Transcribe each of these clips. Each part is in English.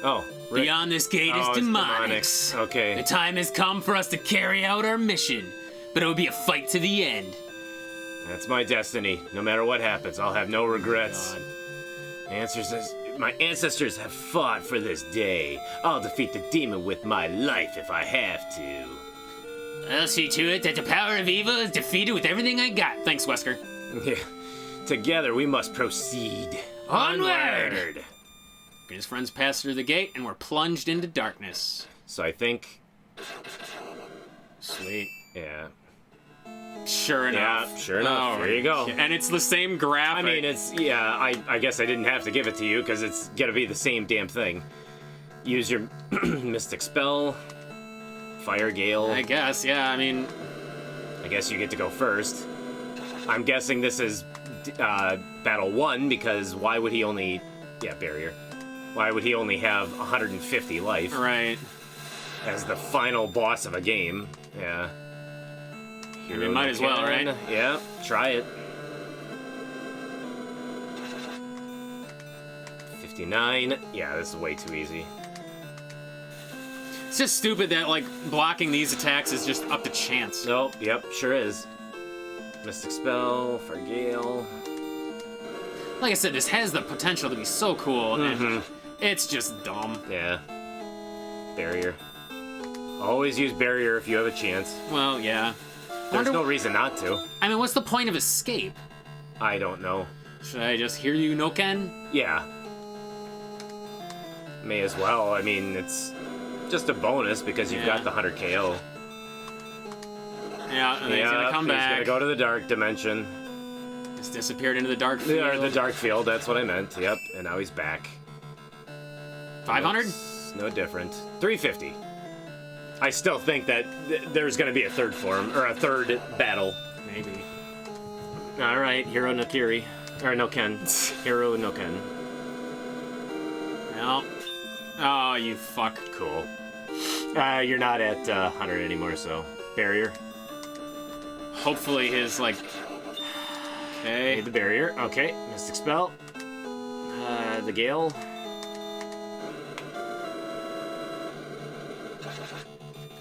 Oh. Right. Beyond this gate is Demonyx. Okay. The time has come for us to carry out our mission, but it will be a fight to the end. That's my destiny. No matter what happens, I'll have no regrets. My ancestors have fought for this day. I'll defeat the demon with my life if I have to. I'll see to it that the power of evil is defeated with everything I got. Thanks, Wesker. Yeah. Together we must proceed. Onward! His friends pass through the gate, and we're plunged into darkness. So I think... Sweet. Yeah. Sure enough. Yeah, sure enough. There you go. And it's the same graphic. I mean, it's... Yeah, I guess I didn't have to give it to you, because it's gonna be the same damn thing. Use your Mystic Spell. Fire Gale. I guess, yeah, I mean... I guess you get to go first. I'm guessing this is Battle 1, because why would he only... Yeah, Barrier. Why would he only have 150 life? Right. As the final boss of a game. Yeah. I mean, might as well, right? Yeah, try it. 59. Yeah, this is way too easy. It's just stupid that, like, blocking these attacks is just up to chance. Nope, yep, sure is. Mystic Spell, for Gale. Like I said, this has the potential to be so cool, and it's just dumb. Yeah. Barrier. Always use Barrier if you have a chance. Well, yeah. There's no reason not to. I mean, what's the point of escape? I don't know. Should I just hear you, no Ken? Yeah. May as well. I mean, it's just a bonus because you've got the 100 KO. Yeah, and he's gonna come back. He's gonna go to the dark dimension. Just disappeared into the dark field. Or the dark field, that's what I meant. Yep, and now he's back. 500? No different. 350. I still think that there's gonna be a third form, or a third battle. Maybe. Alright, Hero no Kiri. Or no Ken. Hero no Ken. Well. Oh, you fuck. Cool. You're not at 100 anymore, so. Barrier. Hopefully his, like... Okay. Made the Barrier. Okay. Mystic Spell. The Gale.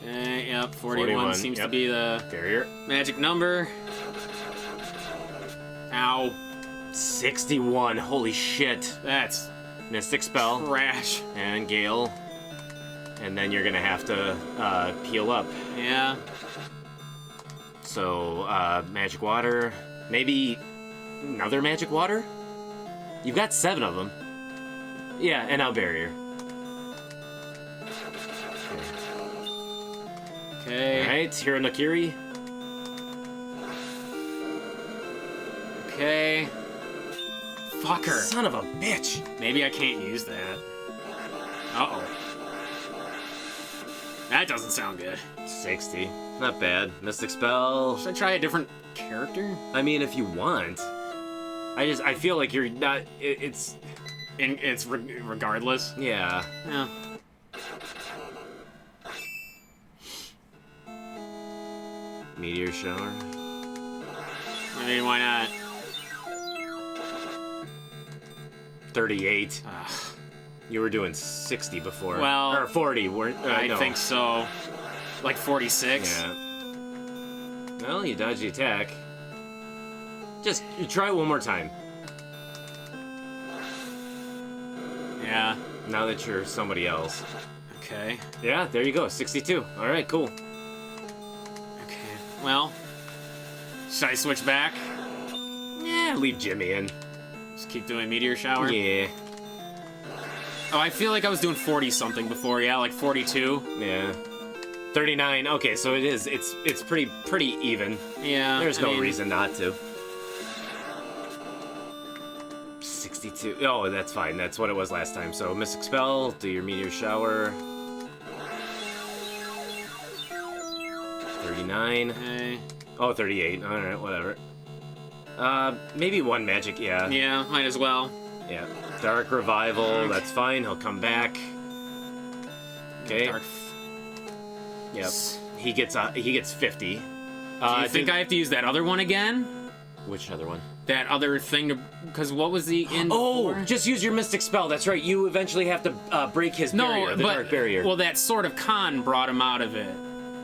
Okay, yep, 41 seems to be the Barrier. magic number. Ow. 61. Holy shit. That's Mystic Spell. trash. And Gale. And then you're gonna have to heal up. Yeah. So, Magic Water. Maybe another Magic Water? You've got 7 of them. Yeah, and now Barrier. Okay. Alright, Hero no Kiri. Okay. Fucker. Son of a bitch. Maybe I can't use that. Uh-oh. That doesn't sound good. 60. Not bad. Mystic Spell. Should I try a different character? I mean, if you want. I feel like you're not... It's regardless. Yeah. Yeah. Meteor Shower. I mean, why not? 38. Ugh. You were doing 60 before. Well... Or 40, weren't... I no. think so. Like 46. Yeah. Well, you dodged the attack. Just try it one more time. Yeah. Now that you're somebody else. Okay. Yeah, there you go. 62. All right, cool. Okay. Well, should I switch back? Yeah, leave Jimmy in. Just keep doing Meteor Shower? Yeah. Oh, I feel like I was doing 40-something before. Yeah, like 42. Yeah. 39. Okay, so it is. It's pretty even. Yeah. There's no reason not to. 62. Oh, that's fine. That's what it was last time. So Mystic Spell, do your Meteor Shower. 39. Okay. Oh, 38. All right, whatever. Maybe one magic. Yeah. Yeah, might as well. Yeah. Dark Revival. That's fine. He'll come back. Okay. Dark. Yep. He gets 50. Do you think I have to use that other one again? Which other one? That other thing to... Because what was the end for? Just use your Mystic Spell. That's right. You eventually have to break his barrier, the dark barrier. Well, that Sword of Khan brought him out of it.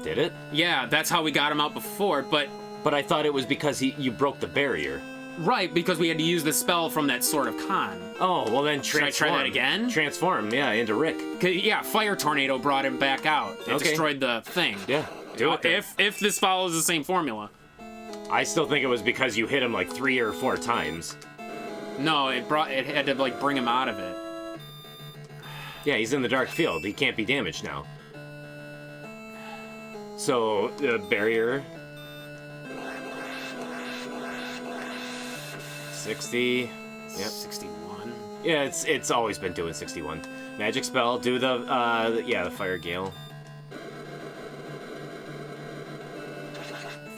Did it? Yeah, that's how we got him out before, but... But I thought it was because you broke the barrier. Right, because we had to use the spell from that Sword of Khan. Oh, well then transform. Should I try that again? Transform, yeah, into Rick. Yeah, Fire Tornado brought him back out. It destroyed the thing. Yeah, do it then. If this follows the same formula. I still think it was because you hit him like 3 or 4 times. No, it had to like bring him out of it. Yeah, he's in the dark field. He can't be damaged now. So the barrier. 60. Yep. 61. Yeah, it's always been doing 61. Magic spell. Do the the Fire Gale.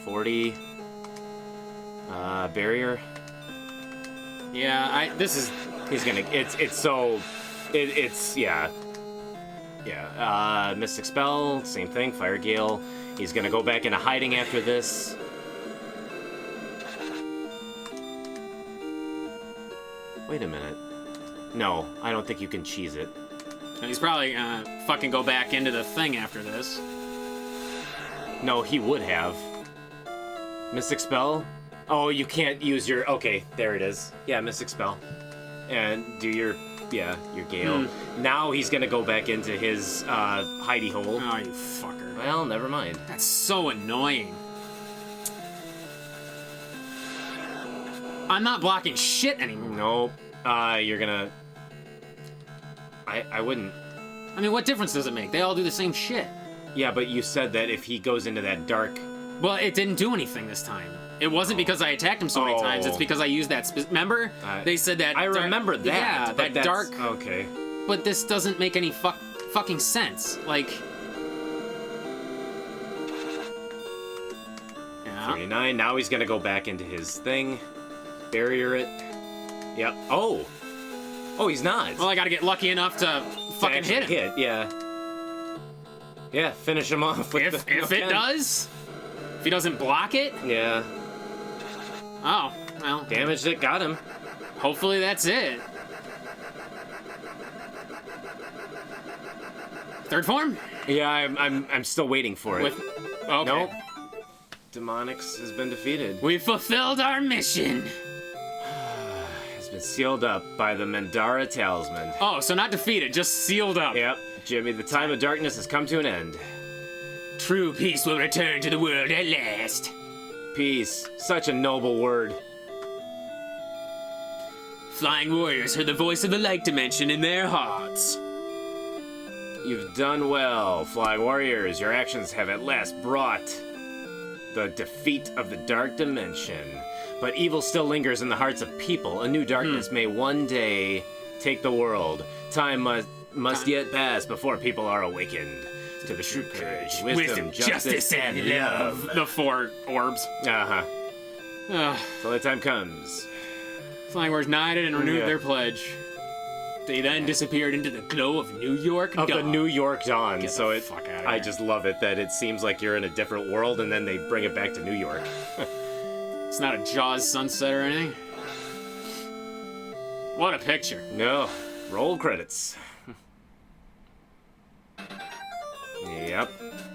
40. Barrier. Yeah, He's gonna. Yeah. Mystic spell. Same thing. Fire Gale. He's gonna go back into hiding after this. Wait a minute. No, I don't think you can cheese it. He's probably fucking go back into the thing after this. No, he would have. Mystic spell. Oh, you can't use your... Okay, there it is. Yeah, Mystic Spell. And do your Gale. Now he's gonna go back into his hidey hole. Oh, you fucker. Well, never mind. That's so annoying. I'm not blocking shit anymore. Nope. You're gonna... I wouldn't... I mean, what difference does it make? They all do the same shit. Yeah, but you said that if he goes into that dark... Well, it didn't do anything this time. It wasn't because I attacked him so many times. It's because I used that. Remember? They said that. I remember that. Yeah, that dark. Okay. But this doesn't make any fucking sense. Like. Yeah. 39. Now he's gonna go back into his thing. Barrier it. Yep. Oh. Oh, he's not. Well, I gotta get lucky enough to fucking hit him. Yeah. Yeah. Finish him off with if it does. If he doesn't block it. Yeah. Oh, well. Damaged it, got him. Hopefully that's it. Third form? Yeah, I'm still waiting for it. Okay. Nope. Demonyx has been defeated. We fulfilled our mission. Has been sealed up by the Mandara Talisman. Oh, so not defeated, just sealed up. Yep, Jimmy, the time of darkness has come to an end. True peace will return to the world at last. Peace. Such a noble word. Flying warriors heard the voice of the light dimension in their hearts. You've done well, Flying Warriors. Your actions have at last brought the defeat of the dark dimension. But evil still lingers in the hearts of people. A new darkness may one day take the world. Time must yet pass before people are awakened. To the true courage, wisdom, justice, and love. The 4 orbs. Till that time comes. Flying Warriors knighted and renewed their pledge. They then disappeared into the glow of New York dawn. Of the New York dawn. Get so the fuck outta here. I just love it that it seems like you're in a different world and then they bring it back to New York. It's not a Jaws sunset or anything. What a picture. No. Roll credits. Yep.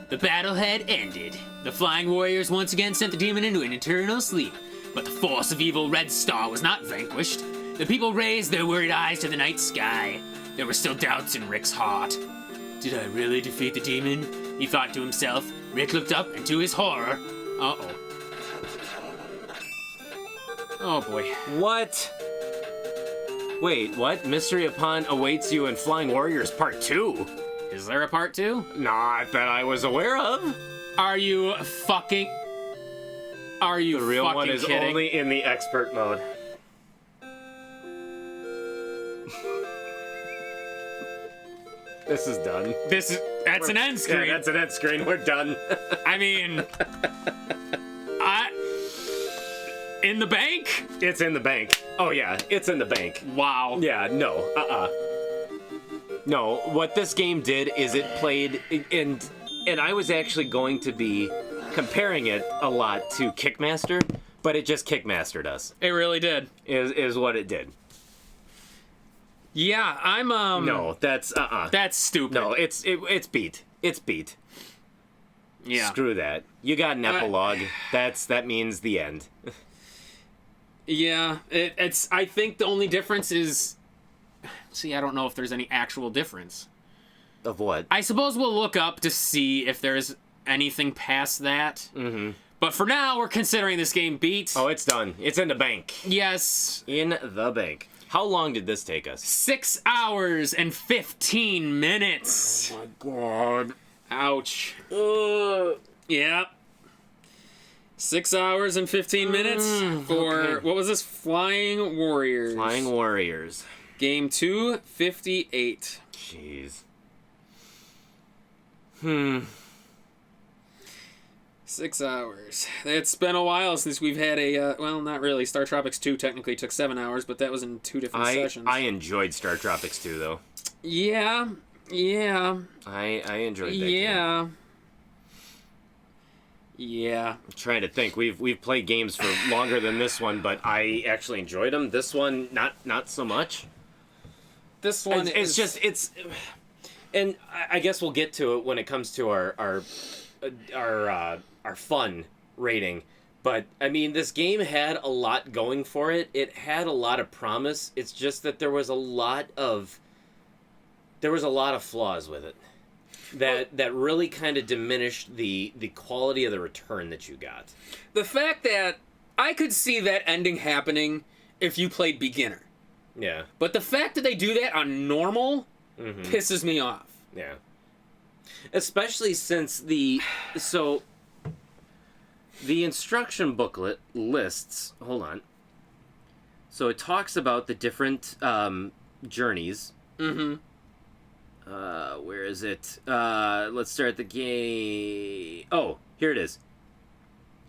The battle had ended. The Flying Warriors once again sent the demon into an eternal sleep. But the force of evil Red Star was not vanquished. The people raised their worried eyes to the night sky. There were still doubts in Rick's heart. Did I really defeat the demon? He thought to himself. Rick looked up, and to his horror... Uh-oh. Oh, boy. What? Wait, what? Mystery Upon awaits you in Flying Warriors Part 2? Is there a part 2? Not that I was aware of. Are you fucking... Are you The real fucking one is kidding? only in the expert mode. This is done. That's an end screen. Yeah, that's an end screen. We're done. I mean... In the bank? It's in the bank. Oh, yeah. It's in the bank. Wow. Yeah, no. No, what this game did is it played... And I was actually going to be comparing it a lot to Kickmaster, But it just kickmastered us. It really did. Is what it did. Yeah, I'm No, that's That's stupid. No, it's beat. It's beat. Yeah. Screw that. You got an epilogue. That means the end. Yeah, it's. I think the only difference is. See, I don't know if there's any actual difference. Of what? I suppose we'll look up to see if there's anything past that. Mm-hmm. But for now, we're considering this game beat. Oh, it's done. It's in the bank. Yes. In the bank. How long did this take us? 6 hours and 15 minutes. Oh my god. Ouch. Yeah. 6 hours and 15 minutes for, okay. What was this? Flying Warriors. Flying Warriors. Game 258. Jeez. 6 hours. It's been a while since we've had a, well, not really. Star Tropics 2 technically took 7 hours, but that was in 2 different sessions. I enjoyed Star Tropics 2, though. Yeah. I enjoyed that game. Yeah. I'm trying to think. We've played games for longer than this one, but I actually enjoyed them. This one, not so much. This one it's and I guess we'll get to it when it comes to our fun rating. But I mean, this game had a lot going for it. It had a lot of promise. It's just that there was a lot of flaws with it that really kind of diminished the quality of the return that you got. The fact that I could see that ending happening if you played beginner. Yeah. But the fact that they do that on normal pisses me off. Yeah. Especially since the instruction booklet lists, hold on. So it talks about the different journeys. Mm-hmm. Where is it? Let's start the game. Oh, here it is.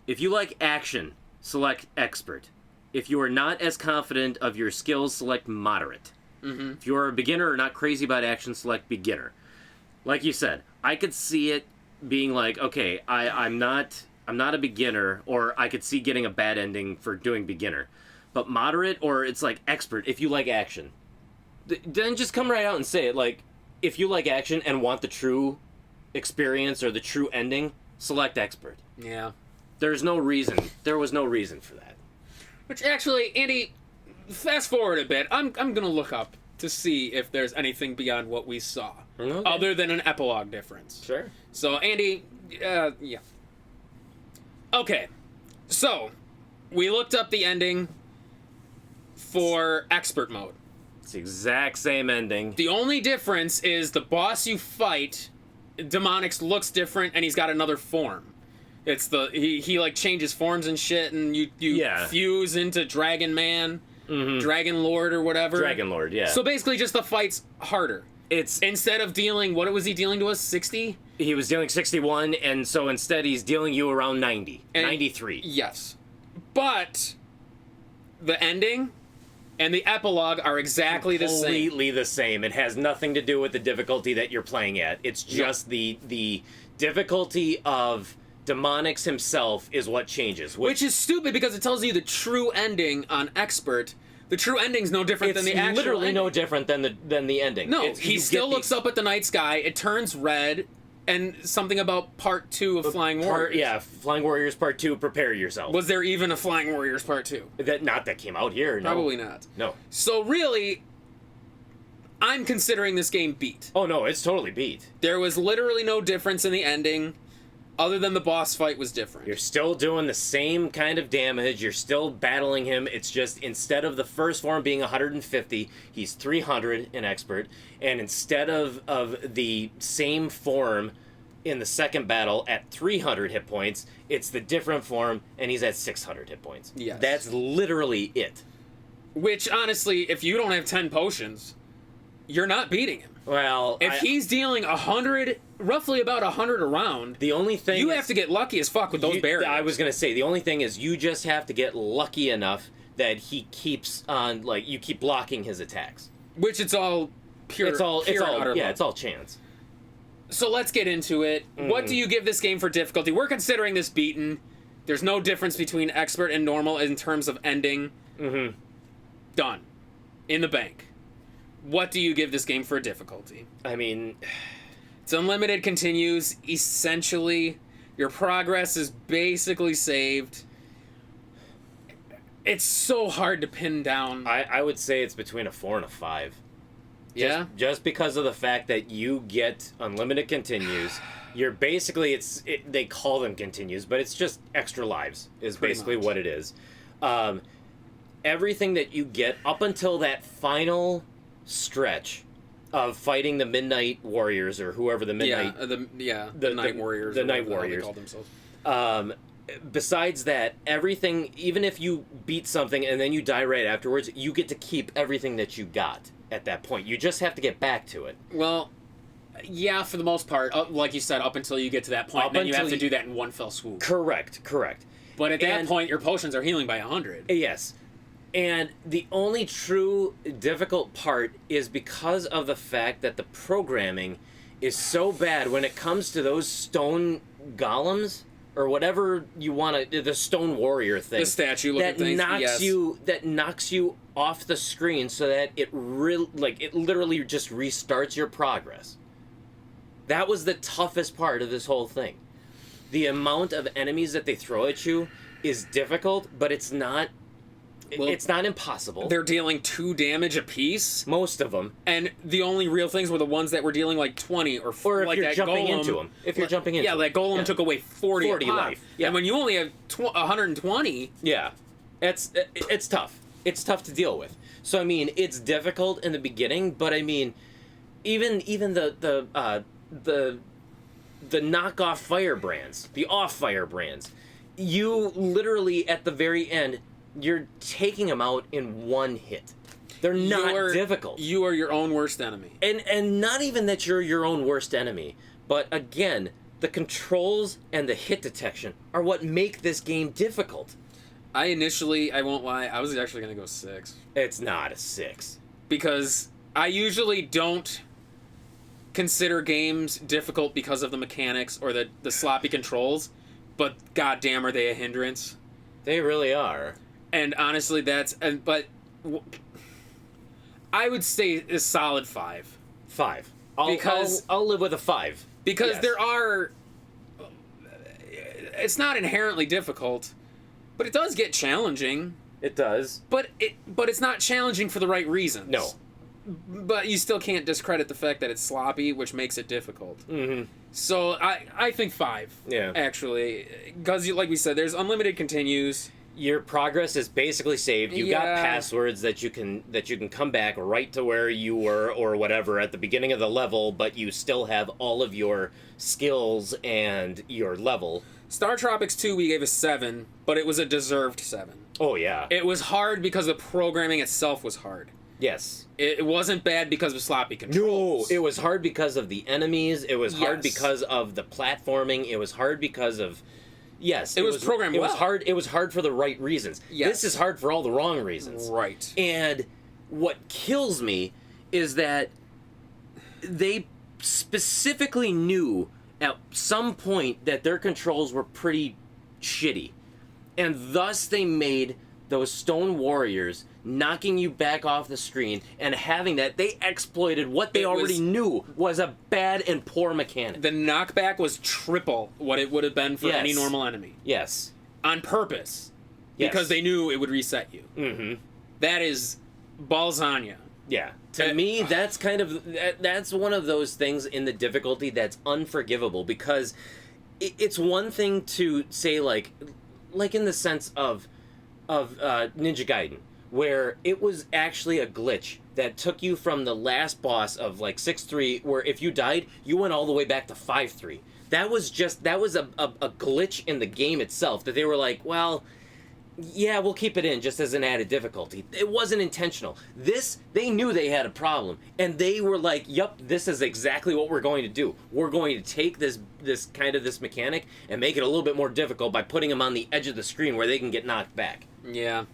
If you like action, select expert. If you are not as confident of your skills, select moderate. Mm-hmm. If you are a beginner or not crazy about action, select beginner. Like you said, I could see it being like, okay, I'm not a beginner, or I could see getting a bad ending for doing beginner. But moderate, or it's like expert, if you like action. Then just come right out and say it, like, if you like action and want the true experience or the true ending, select expert. Yeah. There was no reason for that. Which actually, Andy, fast forward a bit. I'm gonna look up to see if there's anything beyond what we saw, other than an epilogue difference. Sure. So, Andy, yeah. Okay, so we looked up the ending for expert mode. It's the exact same ending. The only difference is the boss you fight, Demonyx, looks different, and he's got another form. It's he like changes forms and shit, and you fuse into Dragon Man, Dragon Lord or whatever. Dragon Lord, yeah. So basically, just the fight's harder. It's instead of dealing, what was he dealing to us? 60? He was dealing 61, and so instead he's dealing you around 90, 93. Yes, but the ending and the epilogue are exactly the same. Completely the same. It has nothing to do with the difficulty that you're playing at. It's just the difficulty of Demonyx himself is what changes. Which is stupid because it tells you the true ending on expert. The true ending's no different than the actual It's literally ending. no different than the ending. No, he still looks up at the night sky, it turns red, and something about part 2 of Flying Warriors. Yeah, Flying Warriors Part 2, prepare yourself. Was there even a Flying Warriors Part 2? That came out here, no. Probably not. No. So really, I'm considering this game beat. Oh no, it's totally beat. There was literally no difference in the ending, other than the boss fight was different. You're still doing the same kind of damage. You're still battling him. It's just instead of the first form being 150, he's 300 in expert. And instead of the same form in the second battle at 300 hit points, it's the different form, and he's at 600 hit points. Yes. That's literally it. Which, honestly, if you don't have 10 potions, you're not beating him. Well, if he's dealing 100, roughly about 100 a round, the only thing you have to get lucky as fuck with those barriers. I was gonna say the only thing is you just have to get lucky enough that he keeps on, like, you keep blocking his attacks. Which it's all pure. It's all chance. So let's get into it. What do you give this game for difficulty? We're considering this beaten. There's no difference between expert and normal in terms of ending. Mm-hmm. Done. In the bank. What do you give this game for difficulty? I mean, It's unlimited continues. Essentially, your progress is basically saved. It's so hard to pin down. I would say it's between a 4 and a 5. Yeah? Just because of the fact that you get unlimited continues. You're basically, they call them continues, but it's just extra lives is Pretty basically much. what it is. Everything that you get up until that final stretch of fighting the Midnight Warriors or whoever the Midnight... the Night Warriors. The or Night whatever the hell they Warriors. call themselves. Besides that, everything, even if you beat something and then you die right afterwards, you get to keep everything that you got at that point. You just have to get back to it. Well, yeah, for the most part, like you said, up until you get to that point, Up then you have until to do that in one fell swoop. Correct. But at that And- point, your potions are healing by 100. Yes. And the only true difficult part is because of the fact that the programming is so bad when it comes to those stone golems or whatever you want to, the stone warrior thing. The statue looking that things, knocks yes. you off the screen so that it literally just restarts your progress. That was the toughest part of this whole thing. The amount of enemies that they throw at you is difficult, but it's not impossible. They're dealing 2 damage apiece, Most of them. and the only real things were the ones that were dealing like 20 or Or if like you're that jumping golem. into them. If you're jumping into yeah, them. that golem Yeah. took away 40 40 a pop. life. Yeah. And when you only have 120, Yeah. It's tough. It's tough to deal with. So I mean, it's difficult in the beginning, but I mean, even the knockoff firebrands, the off firebrands, you literally at the very end, you're taking them out in one hit. They're not difficult. You are your own worst enemy. And not even that you're your own worst enemy, but again, the controls and the hit detection are what make this game difficult. I won't lie, I was actually going to go 6. It's not a 6. Because I usually don't consider games difficult because of the mechanics or the sloppy controls, but goddamn are they a hindrance. They really are. And honestly, I would say a solid 5. 5. Because- I'll live with a 5. Because Yes. there are... It's not inherently difficult, but it does get challenging. It does. But it's not challenging for the right reasons. No. But you still can't discredit the fact that it's sloppy, which makes it difficult. Mm-hmm. So I think 5. Yeah. Actually, because like we said, there's unlimited continues. Your progress is basically saved. You got Yeah. passwords that you can come back right to where you were or whatever at the beginning of the level, but you still have all of your skills and your level. Star Tropics 2 we gave a 7, but it was a deserved 7. Oh yeah. It was hard because the programming itself was hard. Yes. It wasn't bad because of sloppy No, controls. it was hard because of the enemies. It was hard Yes. because of the platforming. It was hard because of yes. It was programmed It was well. hard. It was hard for the right reasons. Yes. This is hard for all the wrong reasons. Right. And what kills me is that they specifically knew at some point that their controls were pretty shitty. And thus they made those stone warriors knocking you back off the screen and having that. They exploited what they already knew was a bad and poor mechanic. The knockback was triple what it would have been for Yes. any normal enemy. Yes. On purpose. Yes. Because they knew it would reset you. Mm-hmm. That is balls on you. Yeah. To me, that's kind of that's one of those things in the difficulty that's unforgivable because it's one thing to say like in the sense of Ninja Gaiden, where it was actually a glitch that took you from the last boss of like 6-3, where if you died, you went all the way back to 5-3. That was a glitch in the game itself that they were like, well, yeah, we'll keep it in just as an added difficulty. It wasn't intentional. This, they knew they had a problem, and they were like, yup, this is exactly what we're going to do. We're going to take this mechanic and make it a little bit more difficult by putting them on the edge of the screen where they can get knocked back. Yeah.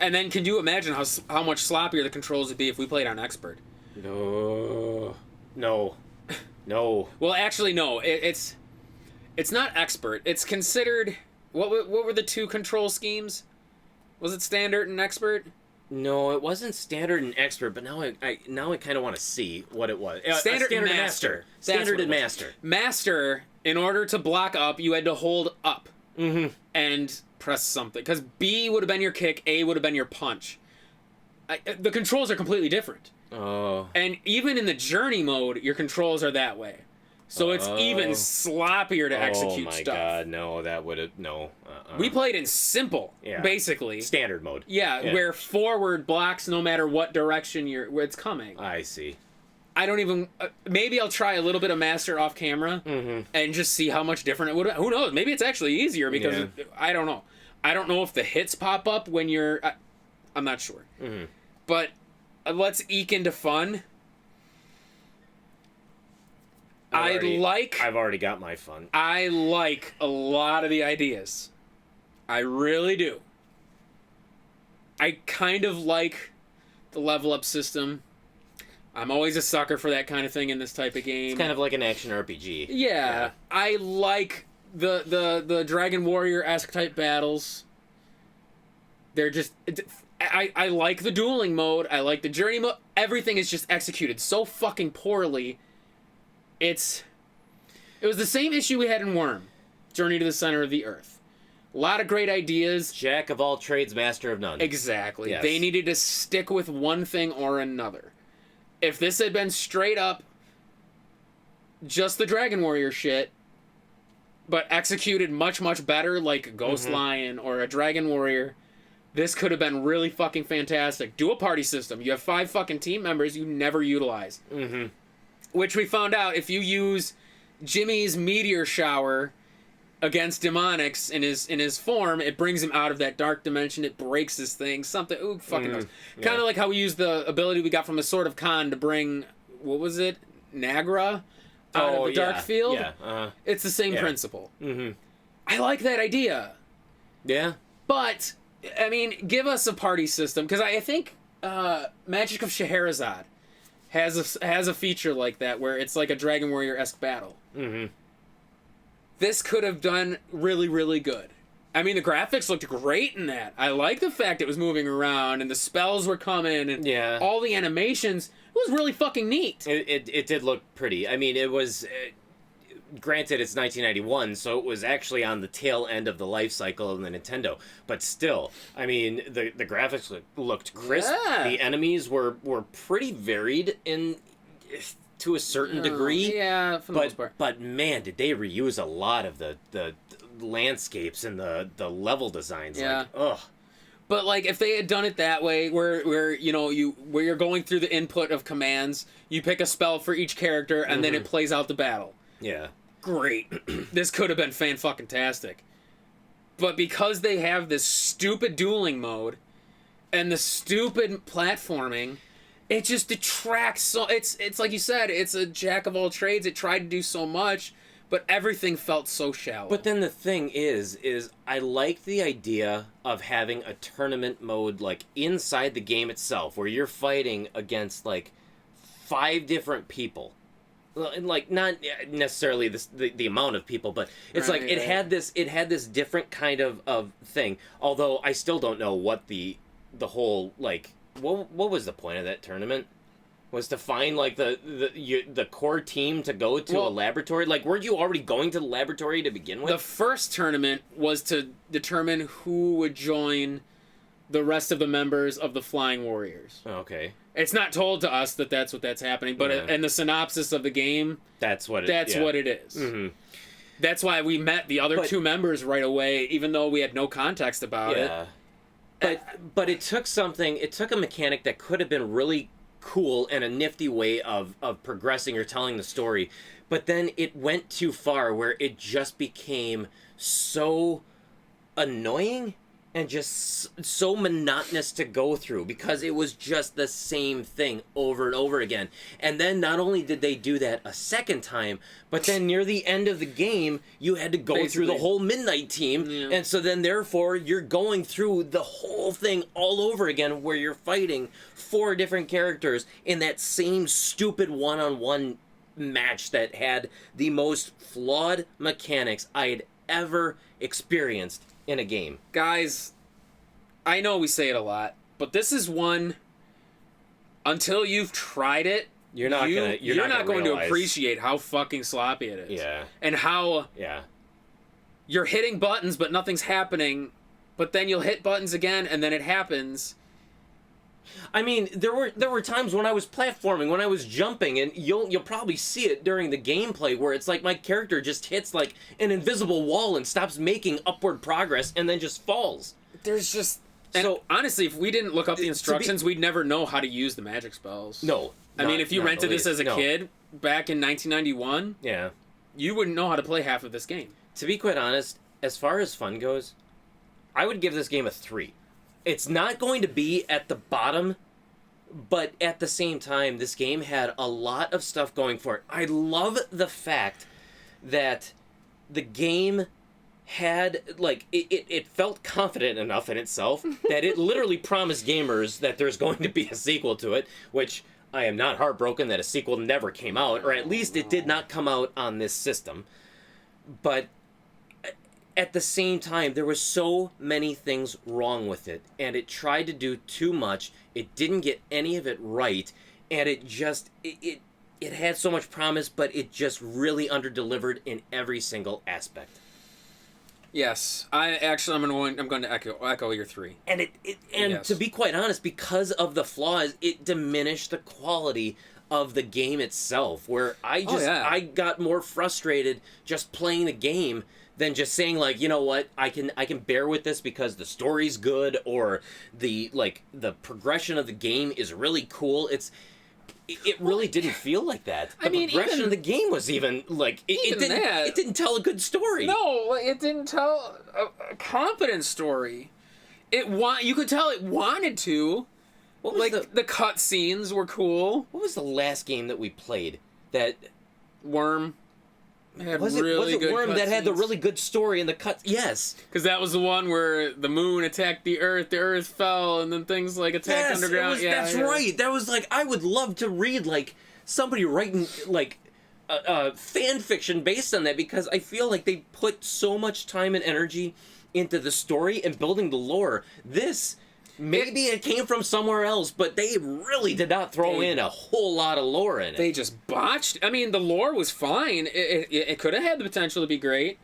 And then can you imagine how much sloppier the controls would be if we played on Expert? No. Well, actually, no. It's not Expert. It's considered... What were the two control schemes? Was it standard and expert? No, it wasn't standard and expert, but now I kind of want to see what it was. Standard and and master. Standard That's and what it was. master. Master, in order to block up, you had to hold up and press something. Because B would have been your kick, A would have been your punch. The controls are completely different. Oh. And even in the journey mode, your controls are that way. So it's even sloppier to execute stuff. Oh my god, no, that would have... No. We played in simple, basically. Standard mode. Yeah, where forward blocks no matter what direction where it's coming. I see. I don't even... maybe I'll try a little bit of Master off camera and just see how much different it would... Who knows? Maybe it's actually easier because... I don't know. I don't know if the hits pop up when you're... I'm not sure. But let's eke into fun. I've already got my fun. I like a lot of the ideas. I really do. I kind of like the level up system. I'm always a sucker for that kind of thing in this type of game. It's kind of like an action RPG. Yeah. I like the Dragon Warrior-esque type battles. They're just... I like the dueling mode. I like the journey mode. Everything is just executed so fucking poorly. It was the same issue we had in Worm, Journey to the Center of the Earth. A lot of great ideas. Jack of all trades, master of none. Exactly. Yes. They needed to stick with one thing or another. If this had been straight up just the Dragon Warrior shit, but executed much, much better like Ghost Lion or a Dragon Warrior, this could have been really fucking fantastic. Do a party system. You have 5 fucking team members you never utilize. Which we found out if you use Jimmy's meteor shower against Demonyx in his form, it brings him out of that dark dimension. It breaks his thing. Something. Ooh, fucking knows. Kind of like how we used the ability we got from the Sword of Khan to bring, what was it? Nagra out of the dark field. Yeah. It's the same principle. I like that idea. Yeah. But, I mean, give us a party system. Because I think Magic of Scheherazade has a feature like that where it's like a Dragon Warrior-esque battle. This could have done really, really good. I mean, the graphics looked great in that. I like the fact it was moving around and the spells were coming and all the animations. It was really fucking neat. It did look pretty. I mean, it was... granted, it's 1991, so it was actually on the tail end of the life cycle of the Nintendo. But still, I mean, the graphics looked crisp. Yeah. The enemies were pretty varied to a certain degree. Yeah, for the most part. But man, did they reuse a lot of the landscapes and the level designs. Yeah. Like, ugh. But like if they had done it that way, where you're going through the input of commands, you pick a spell for each character, and then it plays out the battle. Yeah. Great. This could have been fan-fucking-tastic. But because they have this stupid dueling mode and the stupid platforming, it just detracts so... It's like you said, it's a jack of all trades. It tried to do so much, but everything felt so shallow. But then the thing is I like the idea of having a tournament mode, like, inside the game itself, where you're fighting against, like, 5 different people. Like, not necessarily the amount of people, but it's right, like it had this different kind of thing. Although I still don't know what the whole, like, what was the point of that tournament? Was to find like the core team to go to a laboratory? Like, weren't you already going to the laboratory to begin with? The first tournament was to determine who would join the rest of the members of the Flying Warriors. Okay. It's not told to us that that's happening, but in the synopsis of the game, that's what it is. Mm-hmm. That's why we met the other 2 members right away, even though we had no context about it. But it took something. It took a mechanic that could have been really cool and a nifty way of progressing or telling the story, but then it went too far where it just became so annoying and just so monotonous to go through because it was just the same thing over and over again. And then not only did they do that a second time, but then near the end of the game, you had to go through the whole Midnight team. Yeah. And so then therefore you're going through the whole thing all over again where you're fighting 4 different characters in that same stupid one-on-one match that had the most flawed mechanics I had ever experienced in a game. Guys, I know we say it a lot, but this is one, until you've tried it, you're not going to appreciate how fucking sloppy it is. Yeah. And how Yeah. you're hitting buttons but nothing's happening, but then you'll hit buttons again and then it happens. I mean, there were times when I was platforming, when I was jumping, and you'll probably see it during the gameplay where it's like my character just hits like an invisible wall and stops making upward progress and then just falls. There's just... And so honestly, if we didn't look up the instructions, we'd never know how to use the magic spells. No. I mean, if you rented this as a kid back in 1991, yeah, you wouldn't know how to play half of this game. To be quite honest, as far as fun goes, I would give this game a 3. It's not going to be at the bottom, but at the same time, this game had a lot of stuff going for it. I love the fact that the game had, like, it felt confident enough in itself that it literally promised gamers that there's going to be a sequel to it, which I am not heartbroken that a sequel never came out, or at least it did not come out on this system. But at the same time, there were so many things wrong with it, and it tried to do too much. It didn't get any of it right, and it just it had so much promise, but it just really underdelivered in every single aspect. Yes, I'm going to echo your 3. And yes. To be quite honest, because of the flaws, it diminished the quality of the game itself. Where I got more frustrated just playing the game than just saying, like, you know what, I can bear with this because the story's good, or the progression of the game is really cool. It really didn't feel like that. The progression of the game was even like it didn't tell a good story. No, it didn't tell a competent story. You could tell it wanted to. What was the cut scenes were cool. What was the last game that we played that Worm? Was it Worm that had the really good story and the cut? Yes, because that was the one where the moon attacked the Earth fell, and then things like attacked underground. That's right. That was like, I would love to read like somebody writing like fan fiction based on that, because I feel like they put so much time and energy into the story and building the lore. Maybe it came from somewhere else, but they really did not throw in a whole lot of lore in it. They just botched. I mean, the lore was fine. It could have had the potential to be great,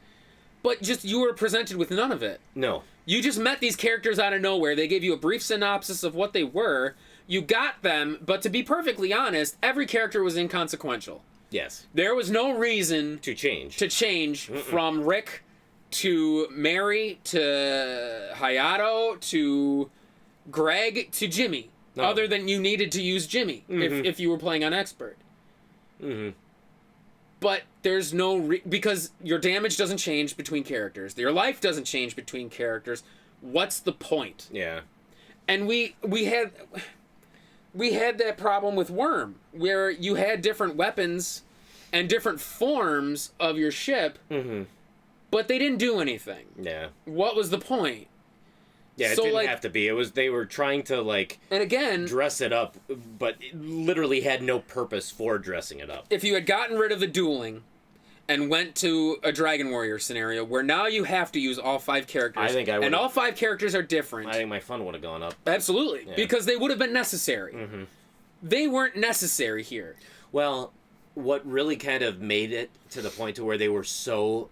but just you were presented with none of it. No. You just met these characters out of nowhere. They gave you a brief synopsis of what they were. You got them, but to be perfectly honest, every character was inconsequential. Yes. There was no reason to change. From Rick to Mary to Hayato to Greg to Jimmy, other than you needed to use Jimmy if you were playing on expert. Mm-hmm. But there's no because your damage doesn't change between characters. Your life doesn't change between characters. What's the point? Yeah. And we had that problem with Worm, where you had different weapons and different forms of your ship, but they didn't do anything. Yeah. What was the point? Yeah, it didn't have to be. They were trying to, like, and again, dress it up, but it literally had no purpose for dressing it up. If you had gotten rid of the dueling and went to a Dragon Warrior scenario where now you have to use all 5 characters, I think I would. And all 5 characters are different. I think my fun would have gone up. Absolutely, because they would have been necessary. They weren't necessary here. Well, what really kind of made it to the point to where they were so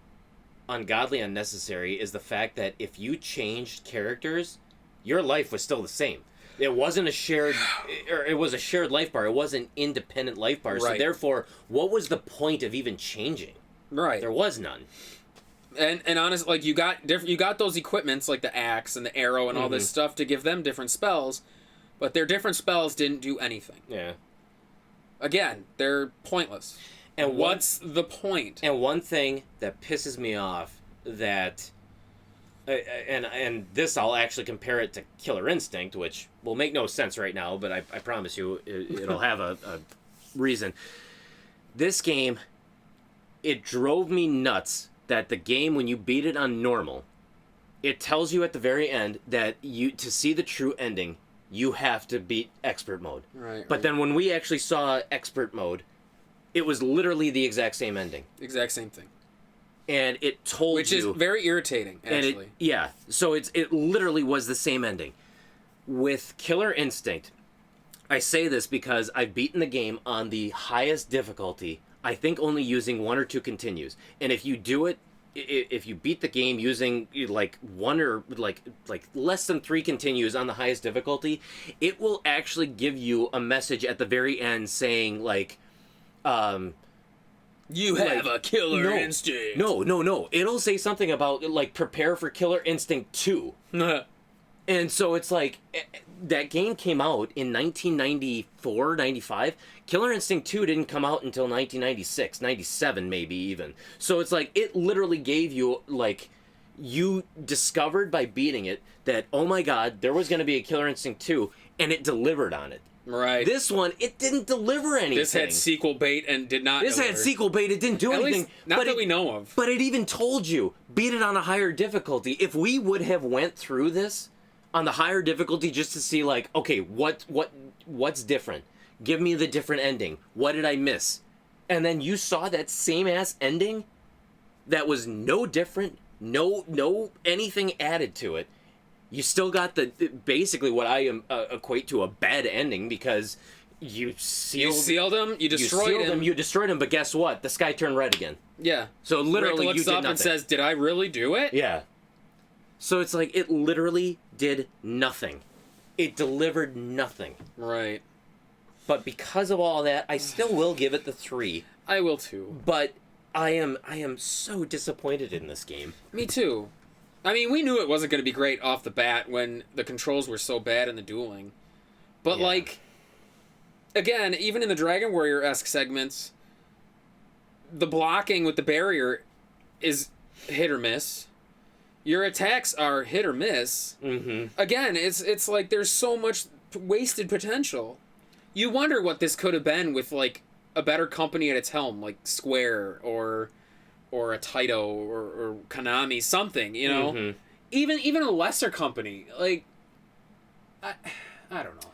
ungodly unnecessary is the fact that if you changed characters, your life was still the same. It wasn't a shared, or it was a shared life bar. It was an independent life bar. Right. So therefore, what was the point of even changing? Right. There was none. And honestly, like you got those equipments like the axe and the arrow and all this stuff to give them different spells, but their different spells didn't do anything. Yeah. Again, they're pointless. And what's the point? And one thing that pisses me off that, and this I'll actually compare it to Killer Instinct, which will make no sense right now, but I promise you it'll have a reason. This game, it drove me nuts that the game, when you beat it on normal, it tells you at the very end that to see the true ending, you have to beat expert mode. Right. But then when we actually saw expert mode, it was literally the exact same ending. Exact same thing. and it told Which you, is very irritating, actually. So it literally was the same ending. With Killer Instinct, I say this because I've beaten the game on the highest difficulty, I think only using 1 or 2 continues. And if you do it, if you beat the game using like 1 or like less than 3 continues on the highest difficulty, it will actually give you a message at the very end saying like, you have a killer instinct. No. It'll say something about like prepare for Killer Instinct 2. And so it's like, that game came out in 1994, 95. Killer Instinct 2 didn't come out until 1996, 97 maybe even. So it's like, it literally gave you, like, you discovered by beating it that, oh my god, there was going to be a Killer Instinct 2, and it delivered on it. Right. This one, it didn't deliver anything. This had sequel bait and did not This deliver. had sequel bait, it didn't do At anything. least, not that we know of. But it even told you, beat it on a higher difficulty. If we would have went through this on the higher difficulty just to see like, okay, what's different? Give me the different ending. What did I miss? And then you saw that same ass ending that was no different, no anything added to it. You still got the basically what I equate to a bad ending because you sealed him, you destroyed him. You destroyed him, but guess what? The sky turned red again. Yeah. So literally Rick looks you did up nothing. and says, "Did I really do it?" Yeah. So it's like it literally did nothing. It delivered nothing. Right. But because of all that, I still will give it the 3. I will too. But I am so disappointed in this game. Me too. I mean, we knew it wasn't going to be great off the bat when the controls were so bad in the dueling. But Yeah. like, again, even in the Dragon Warrior-esque segments, the blocking with the barrier is hit or miss. Your attacks are hit or miss. Mm-hmm. Again, it's like there's so much wasted potential. You wonder what this could have been with like a better company at its helm, like Square or a Taito or Konami, something, you know? Mm-hmm. Even a lesser company. Like I don't know.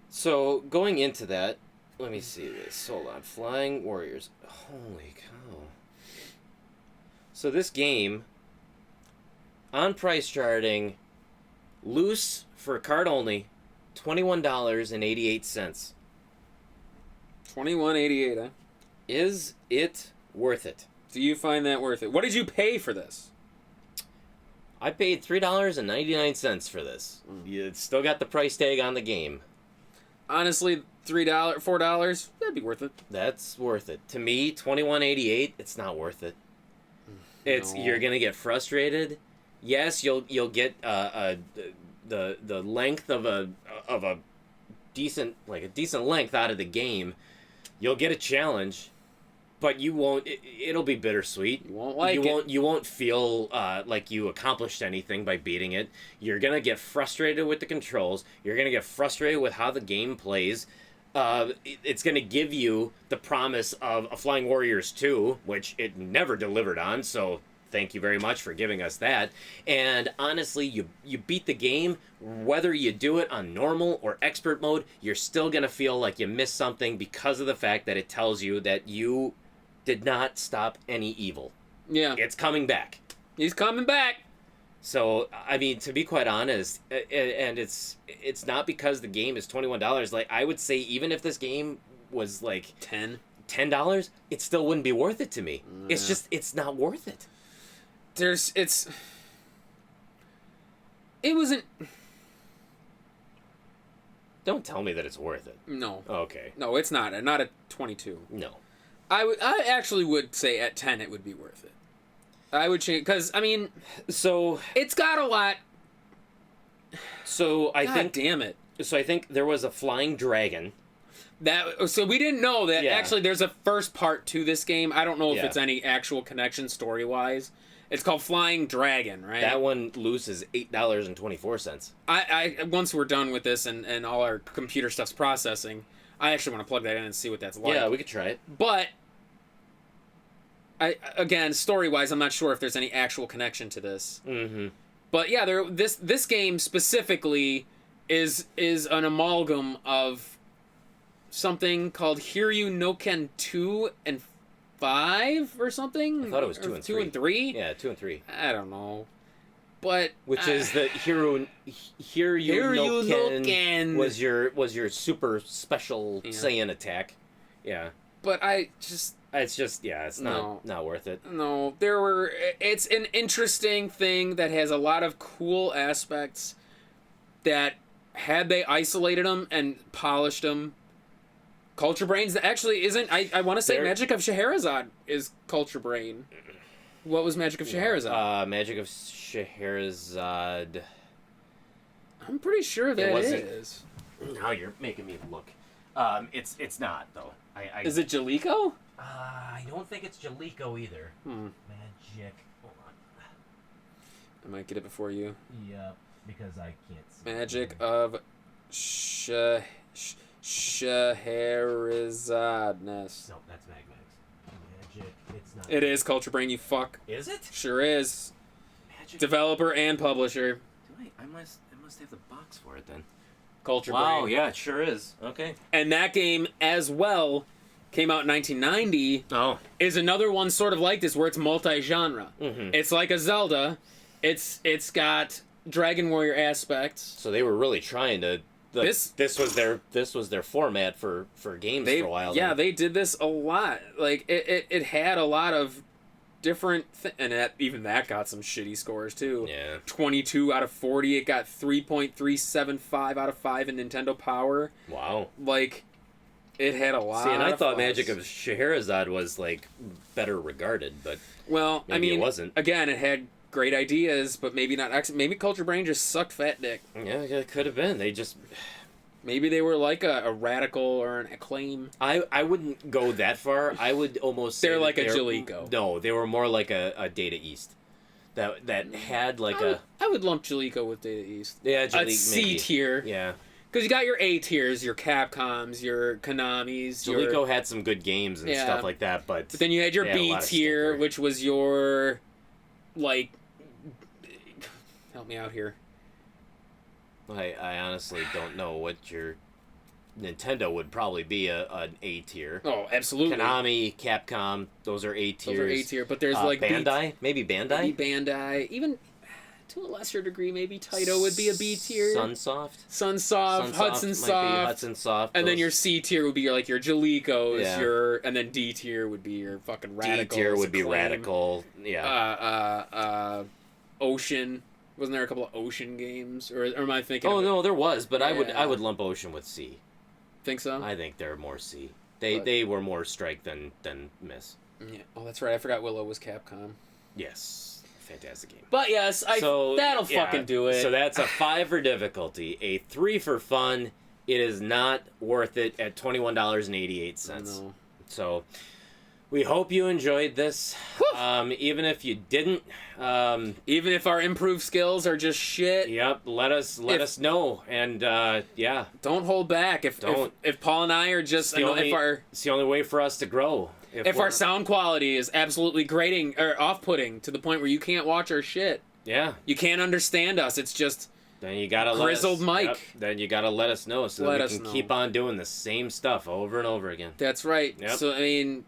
So going into that, let me see this. Hold on. Flying Warriors. Holy cow. So this game, on price charting, loose for card only, $21.88. $21.88, huh? Is it worth it? Do you find that worth it? What did you pay for this? I paid $3.99 for this. It's still got the price tag on the game. Honestly, $3, $4, that'd be worth it. That's worth it. To me, $21.88, it's not worth it. It's No. You're gonna get frustrated. Yes, you'll get the length of a decent length out of the game. You'll get a challenge, but you won't. It'll be bittersweet. You won't like it. You won't feel like you accomplished anything by beating it. You're gonna get frustrated with the controls. You're gonna get frustrated with how the game plays. It's going to give you the promise of a Flying Warriors 2, which it never delivered on, so thank you very much for giving us that. And honestly, you beat the game, whether you do it on normal or expert mode, you're still going to feel like you missed something because of the fact that it tells you that you did not stop any evil. Yeah. It's coming back. He's coming back. So, I mean, to be quite honest, and it's not because the game is $21. Like, I would say even if this game was like $10, it still wouldn't be worth it to me. Yeah. It's not worth it. It wasn't. Don't tell me that it's worth it. No. Okay. No, it's not. Not at 22. No. I actually would say at 10 it would be worth it. I would change, because, I mean, So it's got a lot. I God think damn it. So I think there was a flying dragon. So we didn't know that Yeah. actually there's a first part to this game. I don't know if Yeah. it's any actual connection story-wise. It's called Flying Dragon, right? That one loses $8.24. I once we're done with this and all our computer stuff's processing, I actually want to plug that in and see what that's like. Yeah, we could try it. But again, story-wise, I'm not sure if there's any actual connection to this. Mm-hmm. But yeah, this game specifically is an amalgam of something called Hiryu no Ken 2 and 5 or something. I thought it was Or 2 and 2 3. and 3. Yeah, 2 and 3. I don't know, but Which is the Hero Hiryunoken was your super special Saiyan attack. Yeah. But it's not worth it. No, it's an interesting thing that has a lot of cool aspects that had they isolated them and polished them, Culture Brains actually isn't. I want to say Magic of Scheherazade is Culture Brain. What was Magic of Scheherazade? Magic of Scheherazade. I'm pretty sure that wasn't. it is. Now you're making me look. It's not though. Is it Jalico? I don't think it's Jalico either. Magic. Hold on. I might get it before you. Yeah, because I can't see. Magic of Scheherazadeness. No, that's Magmax. Magic. It's not. It is Culture Brain, you fuck. Is it? Sure is. Magic. Developer and publisher. I must have the box for it then. Culture Wow, Brain. yeah, it sure is. Okay. And that game as well came out in 1990. Oh. Is another one sort of like this where it's multi-genre. Mm-hmm. It's like a Zelda. It's got Dragon Warrior aspects. So they were really trying to. This was their format for games for a while. Yeah, they did this a lot. Like it had a lot of different and even that got some shitty scores too. Yeah. 22 out of 40. It got 3.375 out of 5 in Nintendo Power. Wow. Like it had a lot. See, and I thought fuzz. Magic of Scheherazade was like better regarded, but well, maybe it wasn't. Again, it had great ideas, but maybe not. Maybe Culture Brain just sucked fat dick. Yeah, it could have been. They just maybe they were like a Radical or an Acclaim. I wouldn't go that far. I would almost say they're like a Jalico. No, they were more like a Data East. That had like I would lump Jalico with Data East. Yeah, a C tier. Yeah. Because you got your A tiers, your Capcoms, your Konamis. Jalico had some good games and stuff like that, but then you had your B tier, which was your, like, help me out here. I honestly don't know what your Nintendo would probably be an A tier. Oh, absolutely. Konami, Capcom, those are A tiers. Those are A tier, but there's like Bandai, maybe Bandai. Maybe Bandai, even to a lesser degree, maybe Taito would be a B tier. Sunsoft, Hudson Soft, and then your C tier would be your Jalicos, and then D tier would be your fucking Radicals. D tier would be Acclaim. Radical, yeah. Ocean. Wasn't there a couple of Ocean games, or am I thinking? Oh no, there was, but I would lump Ocean with C. Think so? I think they're more C. They were more strike than miss. Yeah. Oh, that's right. I forgot Willow was Capcom. Yes. Fantastic game. But yes, that'll fucking do it. So that's a 5 for difficulty, a 3 for fun. It is not worth it at $21.88. No. So we hope you enjoyed this. Even if you didn't, even if our improved skills are just shit. Yep, let us know, and yeah, don't hold back. If Paul and I are just it's the only way for us to grow. If our sound quality is absolutely grating or off-putting to the point where you can't watch our shit, yeah, you can't understand us. It's just then you gotta grizzled mic. Yep, then you gotta let us know so that we can keep on doing the same stuff over and over again. That's right. Yep. So I mean,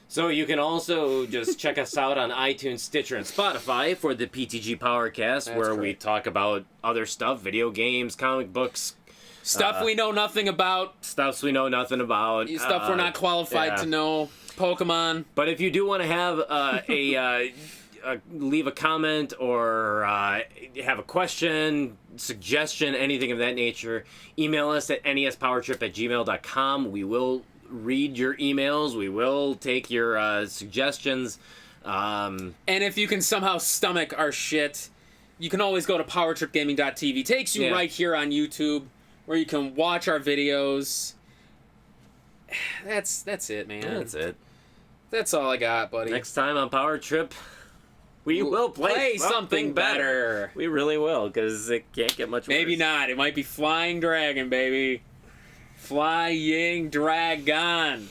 So you can also just check us out on iTunes, Stitcher, and Spotify for the PTG Powercast, where we talk about other stuff, video games, comic books. Stuff we know nothing about. Stuff we know nothing about. Stuff we're not qualified to know. Pokemon. But if you do want to have leave a comment or have a question, suggestion, anything of that nature, email us at nespowertrip@gmail.com. We will read your emails. We will take your suggestions. And if you can somehow stomach our shit, you can always go to powertripgaming.tv. Takes you right here on YouTube, where you can watch our videos. That's it, man. That's it. That's all I got, buddy. Next time on Power Trip, we will play something better. We really will, because it can't get much worse. Maybe not. It might be Flying Dragon, baby. Flying Dragon.